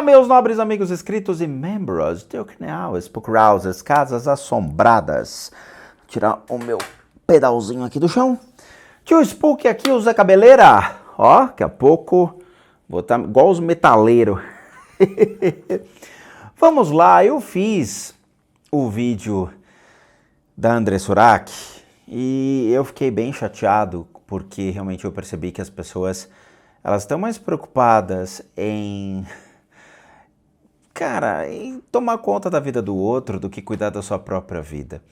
meus nobres amigos inscritos e membros do canal Spook Houses, Casas Assombradas. Vou tirar o meu pedalzinho aqui do chão. Tio Spook aqui, o Zé Cabeleira. Ó, daqui a pouco vou estar igual os metaleiros. Vamos lá, eu fiz o vídeo da André Surak e eu fiquei bem chateado porque realmente eu percebi que as pessoas elas estão mais preocupadas em tomar conta da vida do outro do que cuidar da sua própria vida.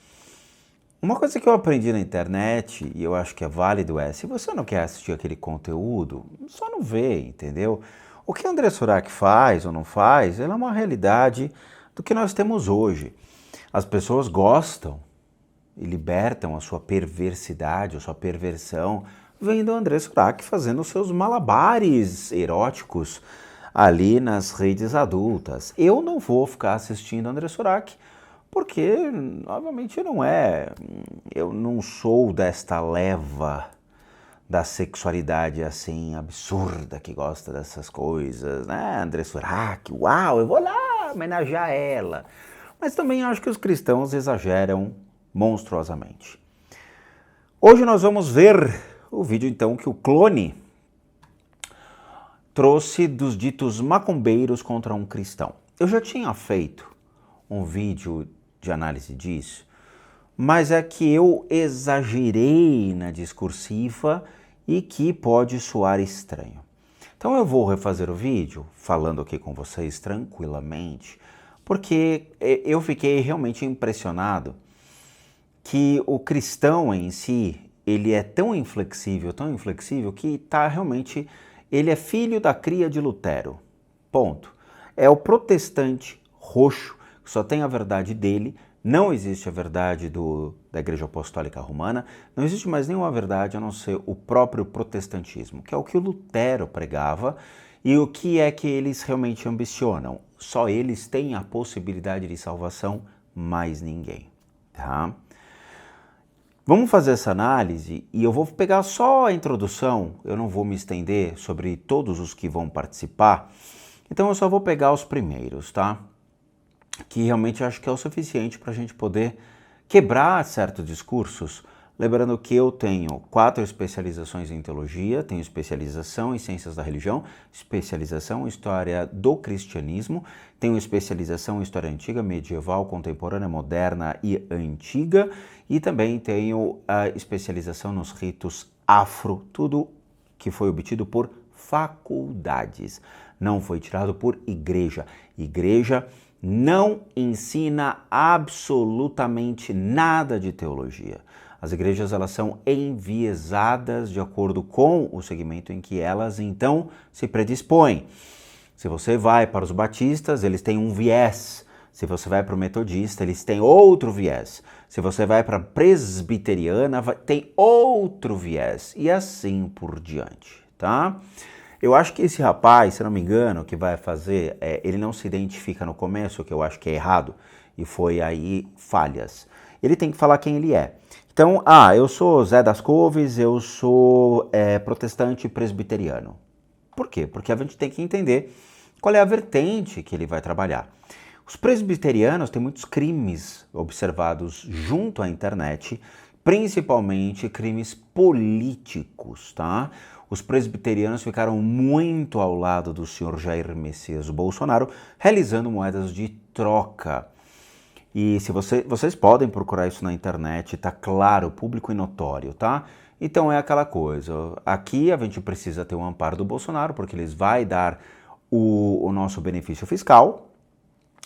Uma coisa que eu aprendi na internet, e eu acho que é válido, é, se você não quer assistir aquele conteúdo, só não vê, entendeu? O que André Surak faz ou não faz, ela é uma realidade do que nós temos hoje. As pessoas gostam e libertam a sua perversidade, a sua perversão, vendo o André Surak fazendo os seus malabares eróticos ali nas redes adultas. Eu não vou ficar assistindo André Surak, porque, obviamente, eu não sou desta leva da sexualidade assim absurda que gosta dessas coisas, né? André Surak, uau, eu vou lá homenagear ela. Mas também acho que os cristãos exageram monstruosamente. Hoje nós vamos ver o vídeo então que o clone trouxe dos ditos macumbeiros contra um cristão. Eu já tinha feito um vídeo de análise disso, mas é que eu exagerei na discursiva e que pode soar estranho. Então eu vou refazer o vídeo falando aqui com vocês tranquilamente, porque eu fiquei realmente impressionado que o cristão em si, ele é tão inflexível que realmente, ele é filho da cria de Lutero, ponto. É o protestante roxo, que só tem a verdade dele, não existe a verdade da Igreja Apostólica Romana, não existe mais nenhuma verdade a não ser o próprio protestantismo, que é o que o Lutero pregava e o que é que eles realmente ambicionam. Só eles têm a possibilidade de salvação, mais ninguém, tá? Vamos fazer essa análise e eu vou pegar só a introdução, eu não vou me estender sobre todos os que vão participar, então eu só vou pegar os primeiros, tá? Que realmente acho que é o suficiente para a gente poder quebrar certos discursos. Lembrando que eu tenho 4 especializações em teologia, tenho especialização em ciências da religião, especialização em história do cristianismo, tenho especialização em história antiga, medieval, contemporânea, moderna e antiga, e também tenho a especialização nos ritos afro, tudo que foi obtido por faculdades, não foi tirado por igreja. Igreja não ensina absolutamente nada de teologia. As igrejas elas são enviesadas de acordo com o segmento em que elas então se predispõem. Se você vai para os batistas, eles têm um viés. Se você vai para o metodista, eles têm outro viés. Se você vai para a presbiteriana, tem outro viés. E assim por diante, tá? Eu acho que esse rapaz, se não me engano, que vai fazer, ele não se identifica no começo, o que eu acho que é errado, e foi aí falhas. Ele tem que falar quem ele é. Então, eu sou Zé das Couves, eu sou protestante presbiteriano. Por quê? Porque a gente tem que entender qual é a vertente que ele vai trabalhar. Os presbiterianos têm muitos crimes observados junto à internet, principalmente crimes políticos, tá? Os presbiterianos ficaram muito ao lado do senhor Jair Messias Bolsonaro, realizando moedas de troca. E se vocês podem procurar isso na internet, tá claro, público e notório, tá? Então é aquela coisa, aqui a gente precisa ter o amparo do Bolsonaro, porque eles vai dar o nosso benefício fiscal,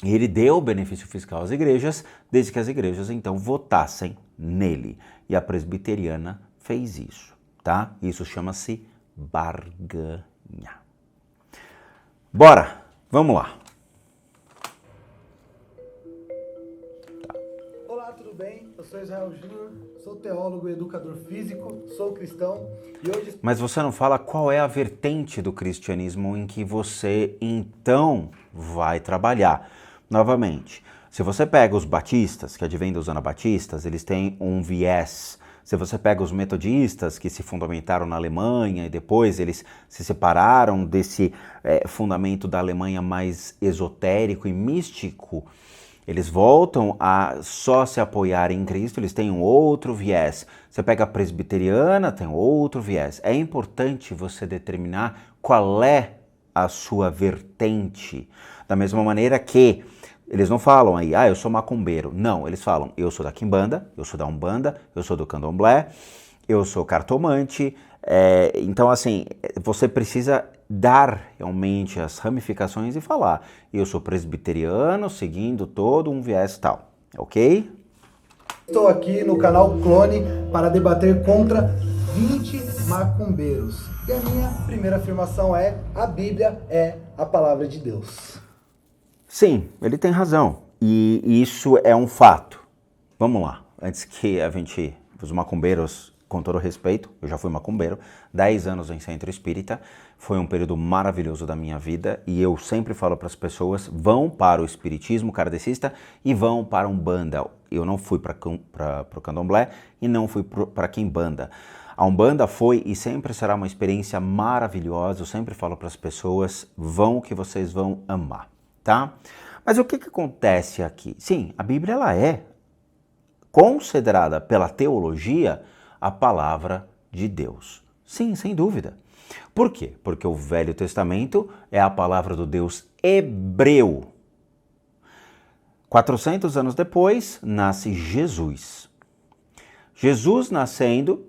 e ele deu o benefício fiscal às igrejas, desde que as igrejas então votassem nele. E a presbiteriana fez isso, tá? Isso chama-se barganha. Bora, vamos lá. Olá, tudo bem? Eu sou Israel Júnior, sou teólogo e educador físico, sou cristão e hoje... Mas você não fala qual é a vertente do cristianismo em que você então vai trabalhar. Novamente, se você pega os batistas, que advêm dos anabatistas, eles têm um viés. Se você pega os metodistas que se fundamentaram na Alemanha e depois eles se separaram desse fundamento da Alemanha mais esotérico e místico, eles voltam a só se apoiar em Cristo, eles têm um outro viés. Você pega a presbiteriana, tem outro viés. É importante você determinar qual é a sua vertente. Da mesma maneira que eles não falam aí, eu sou macumbeiro. Não, eles falam, eu sou da Quimbanda, eu sou da Umbanda, eu sou do Candomblé, eu sou cartomante. Então, assim, você precisa dar realmente as ramificações e falar, eu sou presbiteriano, seguindo todo um viés tal, ok? Estou aqui no canal Clone para debater contra 20 macumbeiros. E a minha primeira afirmação é, a Bíblia é a palavra de Deus. Sim, ele tem razão. E isso é um fato. Vamos lá. Antes que os macumbeiros, com todo respeito, eu já fui macumbeiro, 10 anos em centro espírita, foi um período maravilhoso da minha vida e eu sempre falo para as pessoas, vão para o espiritismo kardecista e vão para a Umbanda. Eu não fui para o Candomblé e não fui para a Quimbanda. A Umbanda foi e sempre será uma experiência maravilhosa, eu sempre falo para as pessoas, vão que vocês vão amar. Tá? Mas o que acontece aqui? Sim, a Bíblia ela é considerada pela teologia a palavra de Deus. Sim, sem dúvida. Por quê? Porque o Velho Testamento é a palavra do Deus hebreu. 400 anos depois, nasce Jesus. Jesus nascendo,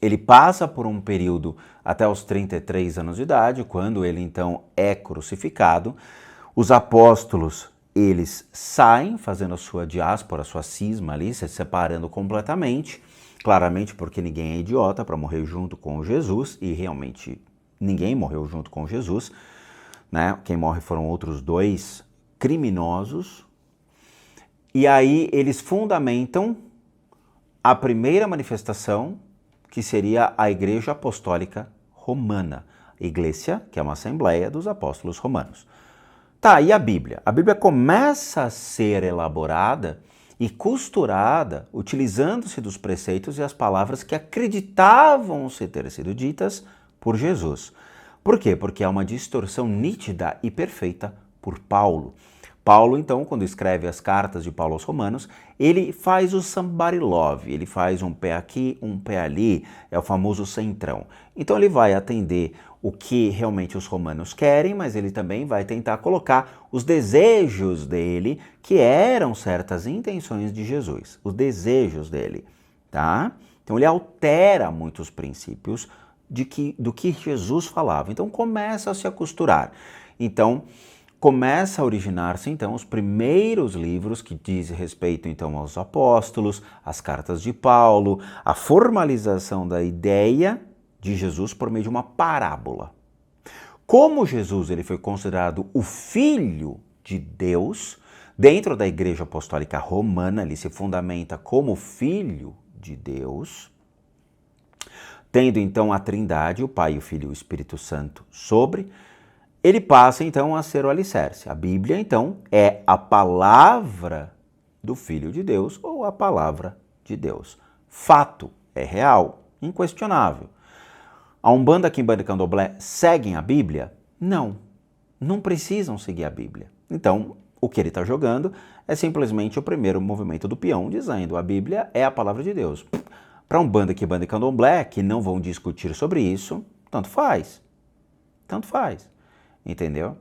ele passa por um período até os 33 anos de idade, quando ele então é crucificado. Os apóstolos, eles saem fazendo a sua diáspora, a sua cisma ali, se separando completamente, claramente porque ninguém é idiota para morrer junto com Jesus, e realmente ninguém morreu junto com Jesus, né? Quem morre foram outros 2 criminosos, e aí eles fundamentam a primeira manifestação, que seria a Igreja Apostólica Romana, Iglesia, que é uma assembleia dos apóstolos romanos. Tá, e a Bíblia? A Bíblia começa a ser elaborada e costurada, utilizando-se dos preceitos e as palavras que acreditavam se ter sido ditas por Jesus. Por quê? Porque há uma distorção nítida e perfeita por Paulo. Paulo, então, quando escreve as cartas de Paulo aos Romanos, ele faz o somebody love, ele faz um pé aqui, um pé ali, é o famoso centrão. Então ele vai atender o que realmente os romanos querem, mas ele também vai tentar colocar os desejos dele, que eram certas intenções de Jesus, os desejos dele, tá? Então ele altera muitos princípios do que Jesus falava. Então começa a se costurar. Então começa a originar-se então os primeiros livros que dizem respeito então aos apóstolos, as cartas de Paulo, a formalização da ideia de Jesus por meio de uma parábola. Como Jesus ele foi considerado o Filho de Deus, dentro da Igreja Apostólica Romana, ele se fundamenta como Filho de Deus, tendo então a Trindade, o Pai, o Filho e o Espírito Santo sobre, ele passa então a ser o alicerce. A Bíblia então é a palavra do Filho de Deus ou a palavra de Deus. Fato, é real, inquestionável. A Umbanda, a Quimbanda e Candomblé seguem a Bíblia? Não, não precisam seguir a Bíblia. Então, o que ele está jogando é simplesmente o primeiro movimento do peão, dizendo a Bíblia é a palavra de Deus. Para Umbanda, Quimbanda e Candomblé, que não vão discutir sobre isso, tanto faz. Tanto faz. Entendeu?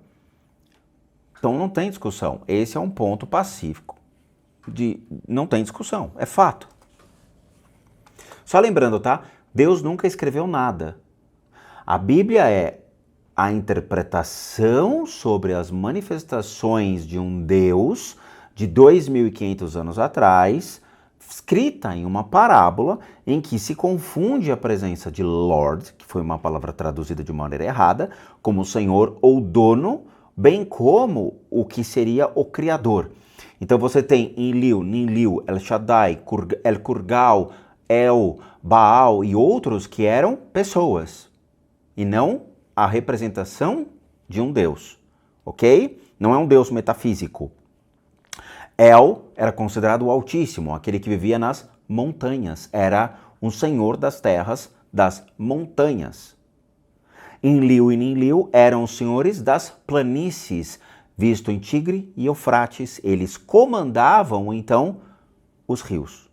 Então não tem discussão. Esse é um ponto pacífico. Não tem discussão, é fato. Só lembrando, tá? Deus nunca escreveu nada. A Bíblia é a interpretação sobre as manifestações de um Deus de 2.500 anos atrás, escrita em uma parábola em que se confunde a presença de Lord, que foi uma palavra traduzida de maneira errada, como Senhor ou dono, bem como o que seria o Criador. Então você tem Enlil, Ninlil, El Shaddai, El Kurgal, El, Baal e outros que eram pessoas, e não a representação de um Deus, ok? Não é um Deus metafísico. El era considerado o Altíssimo, aquele que vivia nas montanhas, era um senhor das terras das montanhas. Enlil e Ninlil eram os senhores das planícies, visto em Tigre e Eufrates. Eles comandavam, então, os rios.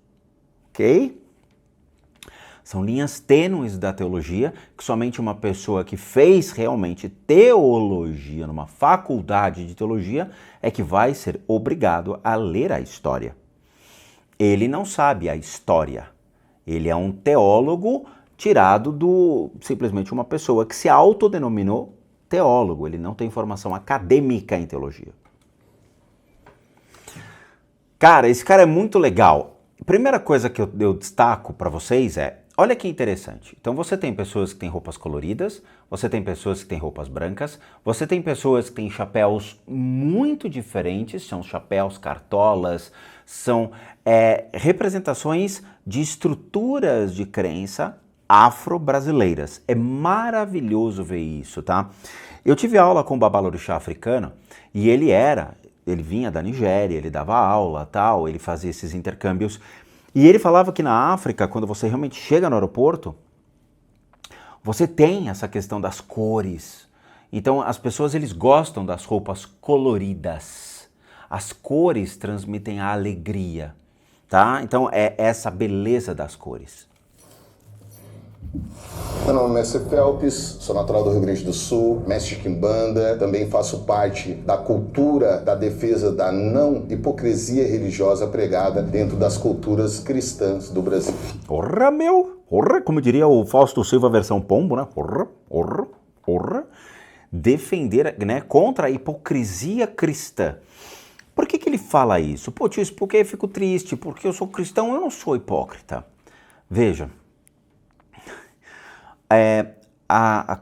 Ok? São linhas tênues da teologia que somente uma pessoa que fez realmente teologia numa faculdade de teologia é que vai ser obrigado a ler a história. Ele não sabe a história. Ele é um teólogo tirado do simplesmente uma pessoa que se autodenominou teólogo. Ele não tem formação acadêmica em teologia. Cara, esse cara é muito legal. A primeira coisa que eu destaco para vocês é, olha que interessante. Então você tem pessoas que têm roupas coloridas, você tem pessoas que têm roupas brancas, você tem pessoas que têm chapéus muito diferentes, são chapéus, cartolas, são representações de estruturas de crença afro-brasileiras. É maravilhoso ver isso, tá? Eu tive aula com o babalorixá africano e ele vinha da Nigéria, ele dava aula, tal, ele fazia esses intercâmbios. E ele falava que na África, quando você realmente chega no aeroporto, você tem essa questão das cores. Então as pessoas eles gostam das roupas coloridas. As cores transmitem a alegria, tá? Então é essa beleza das cores. Meu nome é Mestre Felps, sou natural do Rio Grande do Sul, mestre de Quimbanda, também faço parte da cultura da defesa da não hipocrisia religiosa pregada dentro das culturas cristãs do Brasil. Porra, meu! Porra, como diria o Fausto Silva versão pombo, né? Porra. Defender, né, contra a hipocrisia cristã. Por que ele fala isso? Pô, tio, isso porque eu fico triste, porque eu sou cristão, eu não sou hipócrita. Veja,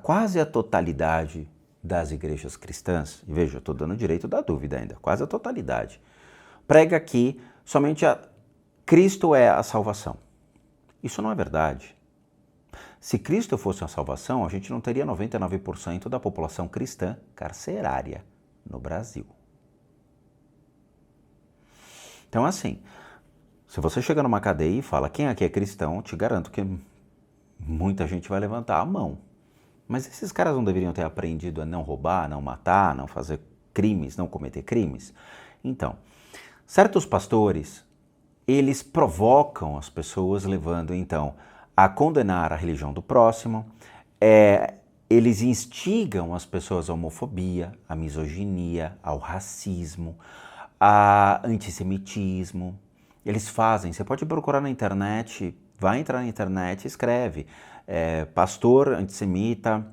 quase a totalidade das igrejas cristãs, e veja, eu estou dando o direito da dúvida ainda, quase a totalidade, prega que somente Cristo é a salvação. Isso não é verdade. Se Cristo fosse a salvação, a gente não teria 99% da população cristã carcerária no Brasil. Então, assim, se você chega numa cadeia e fala quem aqui é cristão, eu te garanto que muita gente vai levantar a mão. Mas esses caras não deveriam ter aprendido a não roubar, não matar, não fazer crimes, não cometer crimes? Então, certos pastores, eles provocam as pessoas, levando então a condenar a religião do próximo, eles instigam as pessoas à homofobia, à misoginia, ao racismo, ao antissemitismo. Eles fazem, você pode procurar na internet, vai entrar na internet e escreve pastor antissemita,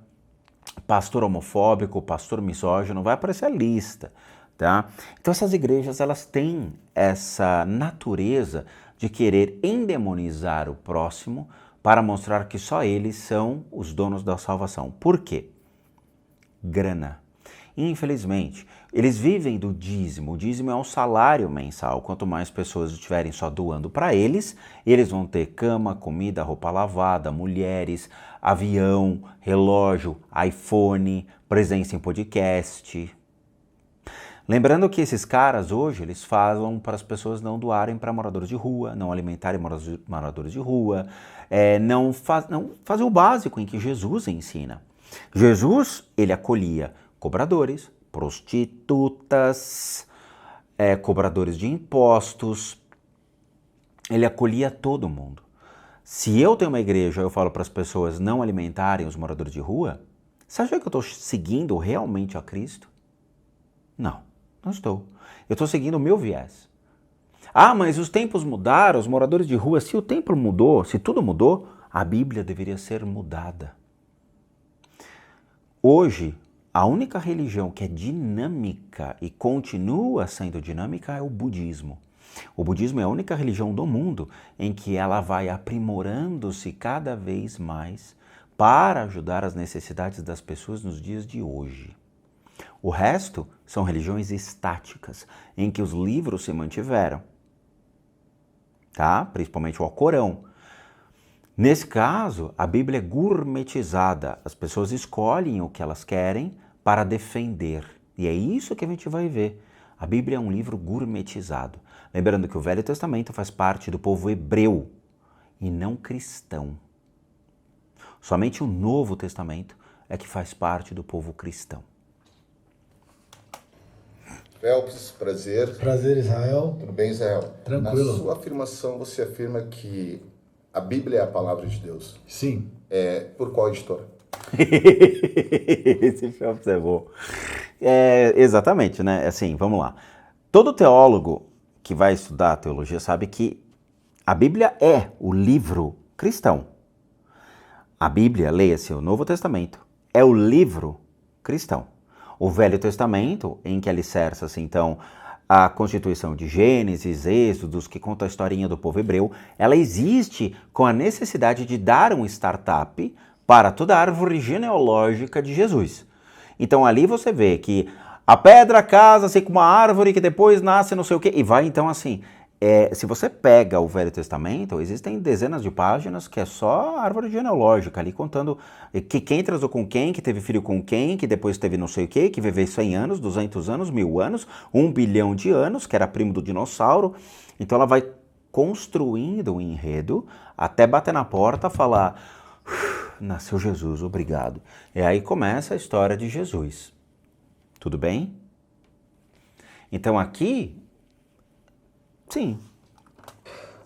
pastor homofóbico, pastor misógino, vai aparecer a lista, tá? Então essas igrejas, elas têm essa natureza de querer endemonizar o próximo para mostrar que só eles são os donos da salvação. Por quê? Grana. Infelizmente, eles vivem do dízimo. O dízimo é um salário mensal. Quanto mais pessoas estiverem só doando para eles, eles vão ter cama, comida, roupa lavada, mulheres, avião, relógio, iPhone, presença em podcast. Lembrando que esses caras hoje, eles falam para as pessoas não doarem para moradores de rua, não alimentarem moradores de rua, não fazer o básico em que Jesus ensina. Jesus, ele acolhia cobradores, prostitutas, cobradores de impostos, ele acolhia todo mundo. Se eu tenho uma igreja e eu falo para as pessoas não alimentarem os moradores de rua, você acha que eu estou seguindo realmente a Cristo? Não, não estou. Eu estou seguindo o meu viés. Ah, mas os tempos mudaram, os moradores de rua, se o tempo mudou, se tudo mudou, a Bíblia deveria ser mudada. Hoje, a única religião que é dinâmica e continua sendo dinâmica é o budismo. O budismo é a única religião do mundo em que ela vai aprimorando-se cada vez mais para ajudar as necessidades das pessoas nos dias de hoje. O resto são religiões estáticas, em que os livros se mantiveram, tá? Principalmente o Alcorão. Nesse caso, a Bíblia é gourmetizada. As pessoas escolhem o que elas querem para defender. E é isso que a gente vai ver. A Bíblia é um livro gourmetizado. Lembrando que o Velho Testamento faz parte do povo hebreu e não cristão. Somente o Novo Testamento é que faz parte do povo cristão. Phelps, prazer. Prazer, Israel. Tudo bem, Israel? Tranquilo. Na sua afirmação, você afirma que a Bíblia é a palavra de Deus. Sim. Por qual editora? Esse Phelps é bom. Exatamente, né? Assim, vamos lá. Todo teólogo que vai estudar teologia sabe que a Bíblia é o livro cristão. A Bíblia, leia-se o Novo Testamento, é o livro cristão. O Velho Testamento, em que alicerça-se, então, a constituição de Gênesis, Êxodos, que conta a historinha do povo hebreu, ela existe com a necessidade de dar um startup para toda a árvore genealógica de Jesus. Então ali você vê que a pedra casa-se com uma árvore que depois nasce não sei o quê, e vai então assim. Se você pega o Velho Testamento, existem dezenas de páginas que é só árvore genealógica ali, contando que quem transou com quem, que teve filho com quem, que depois teve não sei o quê, que viveu 100 anos, 200 anos, 1000 anos, 1 bilhão de anos, que era primo do dinossauro. Então ela vai construindo um enredo até bater na porta e falar: nasceu Jesus, obrigado. E aí começa a história de Jesus. Tudo bem? Então aqui... Sim.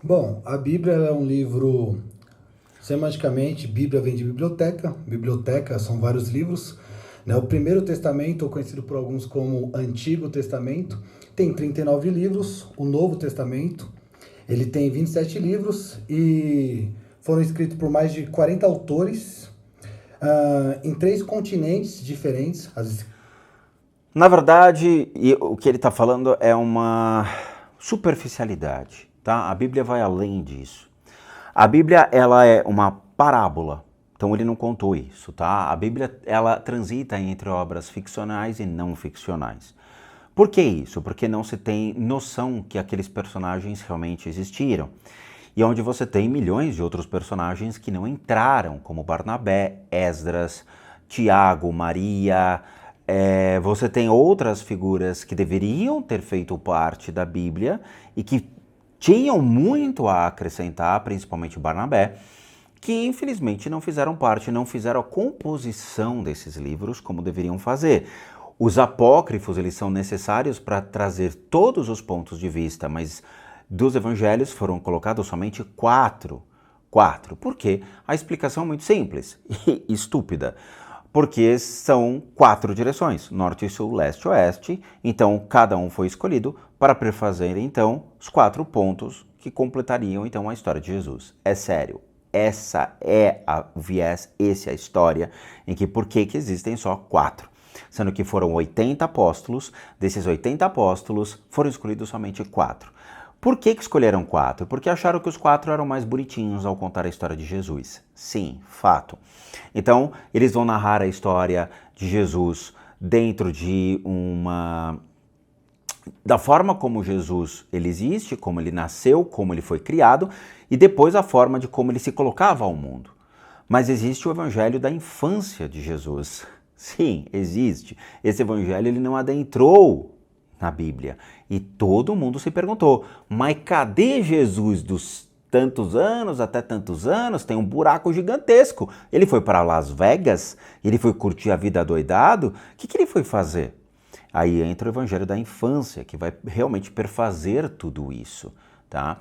Bom, a Bíblia é um livro, semanticamente, Bíblia vem de biblioteca. Biblioteca são vários livros, né? O Primeiro Testamento, conhecido por alguns como Antigo Testamento, tem 39 livros. O Novo Testamento, ele tem 27 livros e foram escritos por mais de 40 autores em 3 continentes diferentes. Na verdade, o que ele está falando é uma superficialidade, tá? A Bíblia vai além disso. A Bíblia, ela é uma parábola, então ele não contou isso, tá? A Bíblia, ela transita entre obras ficcionais e não ficcionais. Por que isso? Porque não se tem noção que aqueles personagens realmente existiram. E onde você tem milhões de outros personagens que não entraram, como Barnabé, Esdras, Tiago, Maria... você tem outras figuras que deveriam ter feito parte da Bíblia e que tinham muito a acrescentar, principalmente Barnabé, que infelizmente não fizeram parte, não fizeram a composição desses livros como deveriam fazer. Os apócrifos, eles são necessários para trazer todos os pontos de vista, mas dos evangelhos foram colocados somente 4. Por quê? A explicação é muito simples e estúpida. Porque são 4 direções, norte, sul, leste, oeste, então cada um foi escolhido para prefazer então os 4 pontos que completariam então a história de Jesus. É sério, essa é o viés, essa é a história em que por que existem só 4? Sendo que foram 80 apóstolos, desses 80 apóstolos foram escolhidos somente 4. Por que escolheram 4? Porque acharam que os 4 eram mais bonitinhos ao contar a história de Jesus. Sim, fato. Então, eles vão narrar a história de Jesus dentro de da forma como Jesus ele existe, como ele nasceu, como ele foi criado, e depois a forma de como ele se colocava ao mundo. Mas existe o evangelho da infância de Jesus. Sim, existe. Esse evangelho ele não adentrou na Bíblia. E todo mundo se perguntou, mas cadê Jesus dos tantos anos até tantos anos? Tem um buraco gigantesco. Ele foi para Las Vegas? Ele foi curtir a vida adoidado? O que ele foi fazer? Aí entra o evangelho da infância, que vai realmente perfazer tudo isso, tá?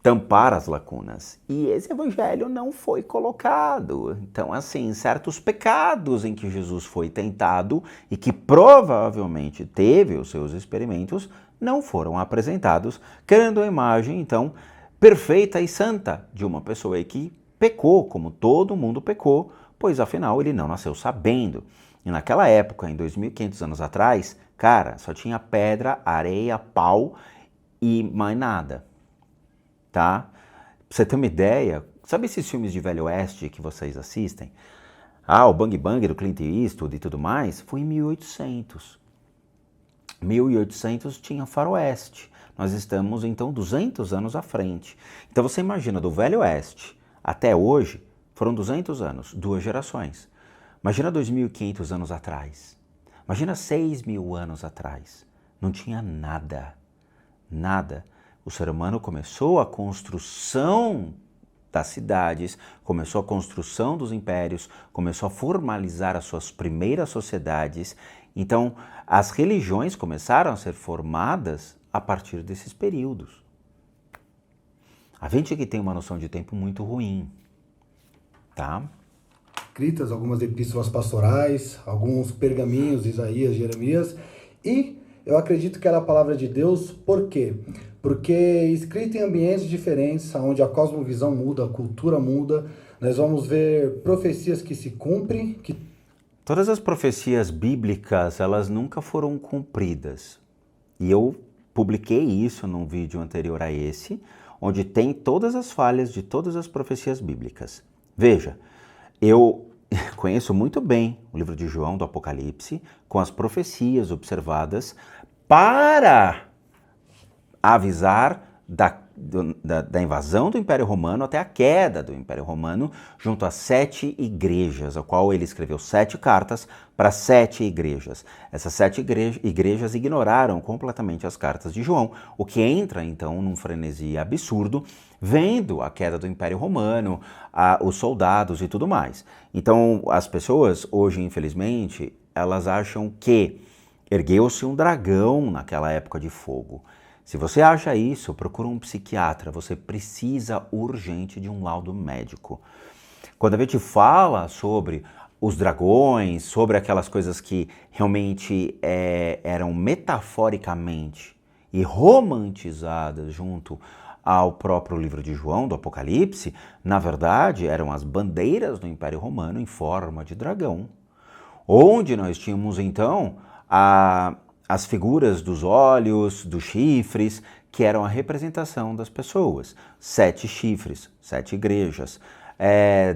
Tampar as lacunas. E esse evangelho não foi colocado. Então, assim, certos pecados em que Jesus foi tentado e que provavelmente teve os seus experimentos, não foram apresentados, criando a imagem, então, perfeita e santa de uma pessoa que pecou, como todo mundo pecou, pois afinal ele não nasceu sabendo. E naquela época, em 2500 anos atrás, cara, só tinha pedra, areia, pau e mais nada. Tá? Pra você ter uma ideia, sabe esses filmes de Velho Oeste que vocês assistem? O Bang Bang do Clint Eastwood e tudo mais, foi em 1800. 1800 tinha faroeste. Nós estamos, então, 200 anos à frente. Então você imagina, do Velho Oeste até hoje, foram 200 anos, 2 gerações. Imagina 2.500 anos atrás. Imagina 6.000 anos atrás. Não tinha nada, nada. O ser humano começou a construção das cidades, começou a construção dos impérios, começou a formalizar as suas primeiras sociedades. Então, as religiões começaram a ser formadas a partir desses períodos. A gente aqui tem uma noção de tempo muito ruim, tá? Escritas, algumas epístolas pastorais, alguns pergaminhos, Isaías, Jeremias, e eu acredito que era a palavra de Deus. Por quê? Porque escrita em ambientes diferentes, onde a cosmovisão muda, a cultura muda, nós vamos ver profecias que se cumprem. Todas as profecias bíblicas, elas nunca foram cumpridas. E eu publiquei isso num vídeo anterior a esse, onde tem todas as falhas de todas as profecias bíblicas. Veja, eu conheço muito bem o livro de João, do Apocalipse, com as profecias observadas para avisar da invasão do Império Romano até a queda do Império Romano, junto a 7 igrejas, a qual ele escreveu 7 cartas para 7 igrejas. Essas 7 igrejas ignoraram completamente as cartas de João, o que entra então num frenesi absurdo, vendo a queda do Império Romano, os soldados e tudo mais. Então as pessoas hoje, infelizmente, elas acham que ergueu-se um dragão naquela época de fogo. Se você acha isso, procura um psiquiatra, você precisa urgente de um laudo médico. Quando a gente fala sobre os dragões, sobre aquelas coisas que realmente eram metaforicamente e romantizadas junto ao próprio livro de João, do Apocalipse, na verdade eram as bandeiras do Império Romano em forma de dragão, onde nós tínhamos então as figuras dos olhos, dos chifres, que eram a representação das pessoas. 7 chifres, 7 igrejas,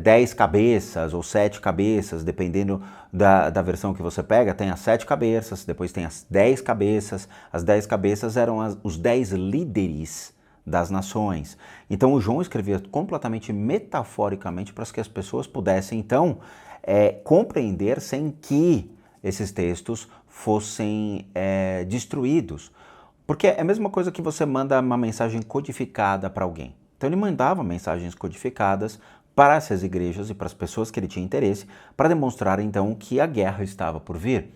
10 cabeças ou 7 cabeças, dependendo da versão que você pega, tem as 7 cabeças, depois tem as 10 cabeças. As 10 cabeças eram os 10 líderes das nações. Então o João escrevia completamente metaforicamente para que as pessoas pudessem então compreender sem que esses textos fossem destruídos. Porque é a mesma coisa que você manda uma mensagem codificada para alguém. Então ele mandava mensagens codificadas para essas igrejas e para as pessoas que ele tinha interesse, para demonstrar então que a guerra estava por vir.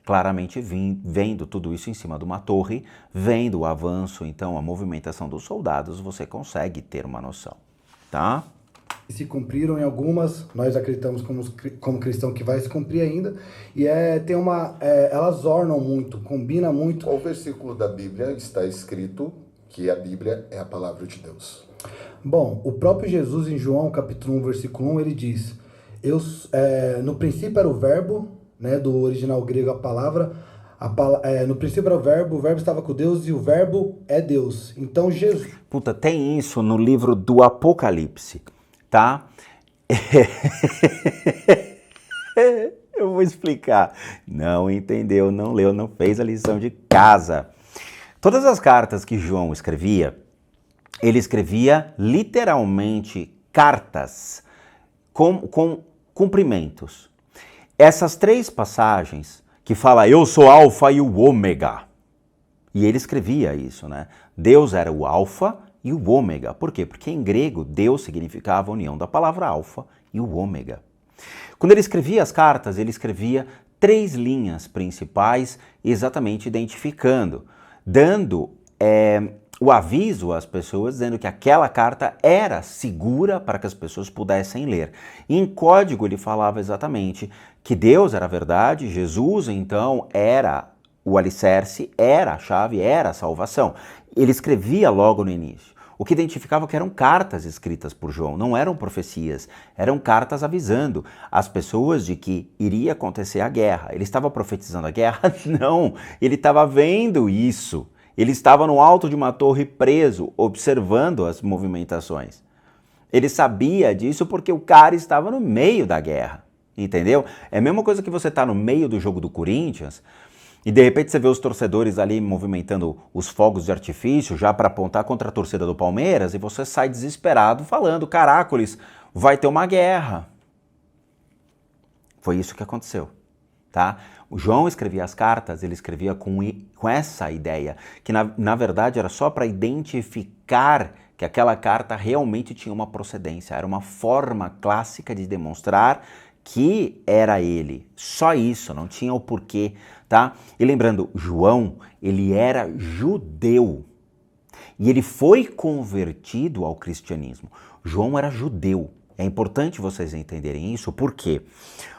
Claramente vendo tudo isso em cima de uma torre, vendo o avanço, então a movimentação dos soldados, você consegue ter uma noção, tá? Se cumpriram em algumas, nós acreditamos como cristão que vai se cumprir ainda, e elas ornam muito, combinam muito. Qual versículo da Bíblia está escrito que a Bíblia é a palavra de Deus? Bom, o próprio Jesus em João capítulo 1, versículo 1, ele diz, no princípio era o verbo, né, do original grego a palavra, no princípio era o verbo estava com Deus e o verbo é Deus. Então Jesus... Puta, tem isso no livro do Apocalipse. Tá? Eu vou explicar. Não entendeu, não leu, não fez a lição de casa. Todas as cartas que João escrevia, ele escrevia literalmente cartas com cumprimentos. Essas 3 passagens que fala eu sou alfa e o ômega. E ele escrevia isso, né? Deus era o alfa e o ômega. Por quê? Porque em grego, Deus significava a união da palavra alfa e o ômega. Quando ele escrevia as cartas, ele escrevia 3 linhas principais, exatamente identificando, dando o aviso às pessoas, dizendo que aquela carta era segura para que as pessoas pudessem ler. E em código ele falava exatamente que Deus era a verdade, Jesus então era o alicerce, era a chave, era a salvação. Ele escrevia logo no início. O que identificava que eram cartas escritas por João, não eram profecias, eram cartas avisando as pessoas de que iria acontecer a guerra. Ele estava profetizando a guerra? Não, ele estava vendo isso. Ele estava no alto de uma torre preso, observando as movimentações. Ele sabia disso porque o cara estava no meio da guerra, entendeu? É a mesma coisa que você está no meio do jogo do Corinthians, e de repente você vê os torcedores ali movimentando os fogos de artifício já para apontar contra a torcida do Palmeiras e você sai desesperado falando, caracoles, vai ter uma guerra. Foi isso que aconteceu, tá? O João escrevia as cartas, ele escrevia com essa ideia, que na verdade era só para identificar que aquela carta realmente tinha uma procedência, era uma forma clássica de demonstrar que era ele. Só isso, não tinha o porquê, tá? E lembrando, João, ele era judeu e ele foi convertido ao cristianismo. João era judeu. É importante vocês entenderem isso, por quê?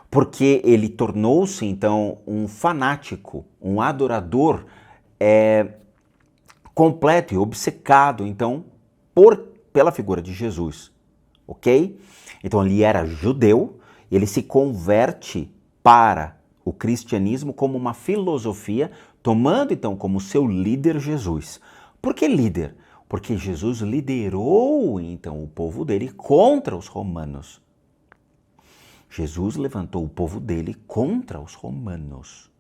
Porque ele tornou-se, então, um fanático, um adorador completo e obcecado, então, pela figura de Jesus, ok? Então, ele era judeu, ele se converte para o cristianismo como uma filosofia, tomando, então, como seu líder Jesus. Por que líder? Porque Jesus liderou, então, o povo dele contra os romanos. Jesus levantou o povo dele contra os romanos,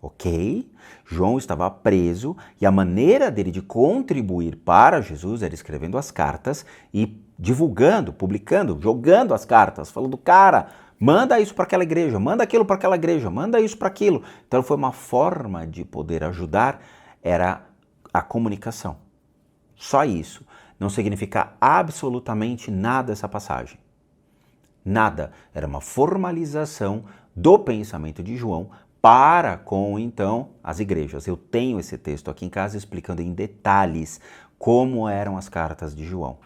ok? João estava preso e a maneira dele de contribuir para Jesus era escrevendo as cartas e divulgando, publicando, jogando as cartas, falando, cara, manda isso para aquela igreja, manda aquilo para aquela igreja, manda isso para aquilo. Então foi uma forma de poder ajudar, era a comunicação. Só isso. Não significa absolutamente nada essa passagem. Nada. Era uma formalização do pensamento de João para com, então, as igrejas. Eu tenho esse texto aqui em casa explicando em detalhes como eram as cartas de João.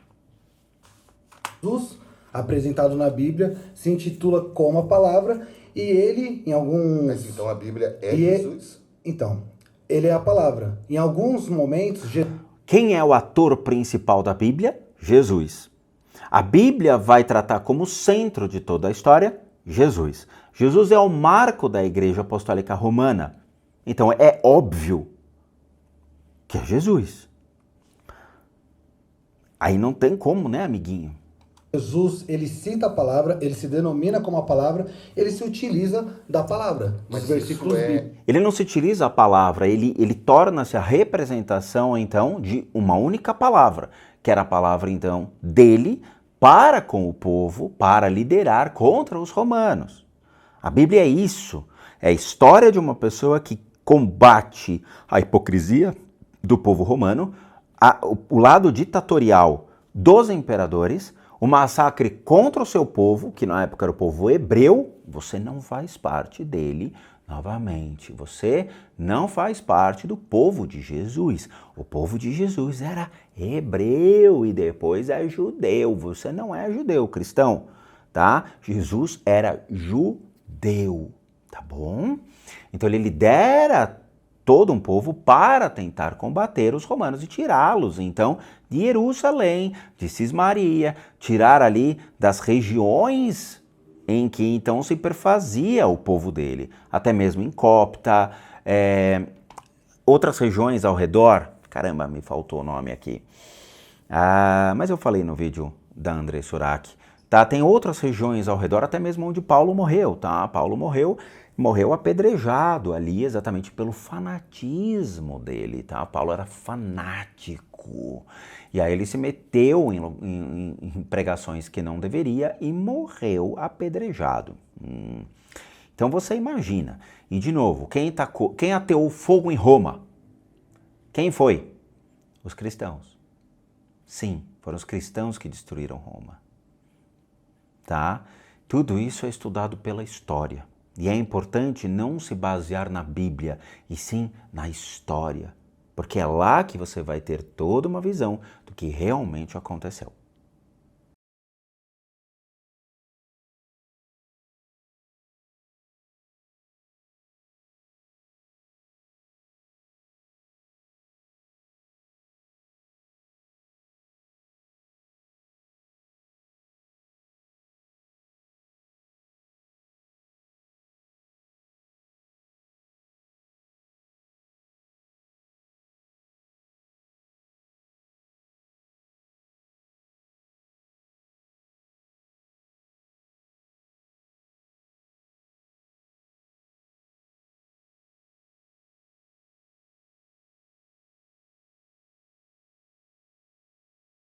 Jesus, apresentado na Bíblia, se intitula como a palavra e ele, em alguns... Mas então a Bíblia é Jesus? Então, ele é a palavra. Em alguns momentos... Quem é o ator principal da Bíblia? Jesus. A Bíblia vai tratar como centro de toda a história Jesus. Jesus é o marco da Igreja Apostólica Romana. Então é óbvio que é Jesus. Aí não tem como, né, amiguinho? Jesus, ele cita a palavra, ele se denomina como a palavra, ele se utiliza da palavra. Mas Os versículos bíblicos. Ele não se utiliza a palavra, ele torna-se a representação, então, de uma única palavra, que era a palavra, então, dele para com o povo, para liderar contra os romanos. A Bíblia é isso, é a história de uma pessoa que combate a hipocrisia do povo romano, o lado ditatorial dos imperadores, o massacre contra o seu povo, que na época era o povo hebreu. Você não faz parte dele novamente. Você não faz parte do povo de Jesus. O povo de Jesus era hebreu e depois é judeu. Você não é judeu, cristão, tá? Jesus era judeu, tá bom? Então ele lidera todo um povo para tentar combater os romanos e tirá-los, então, de Jerusalém, de Cismaria, tirar ali das regiões em que então se perfazia o povo dele, até mesmo em Copta, outras regiões ao redor, caramba, me faltou o nome aqui, mas eu falei no vídeo da André Surak, tá? Tem outras regiões ao redor, até mesmo onde Paulo morreu, tá? Paulo morreu apedrejado ali exatamente pelo fanatismo dele, tá? Paulo era fanático. E aí ele se meteu em pregações que não deveria e morreu apedrejado. Então você imagina. E de novo, quem ateou fogo em Roma? Quem foi? Os cristãos. Sim, foram os cristãos que destruíram Roma. Tá? Tudo isso é estudado pela história. E é importante não se basear na Bíblia, e sim na história, porque é lá que você vai ter toda uma visão do que realmente aconteceu.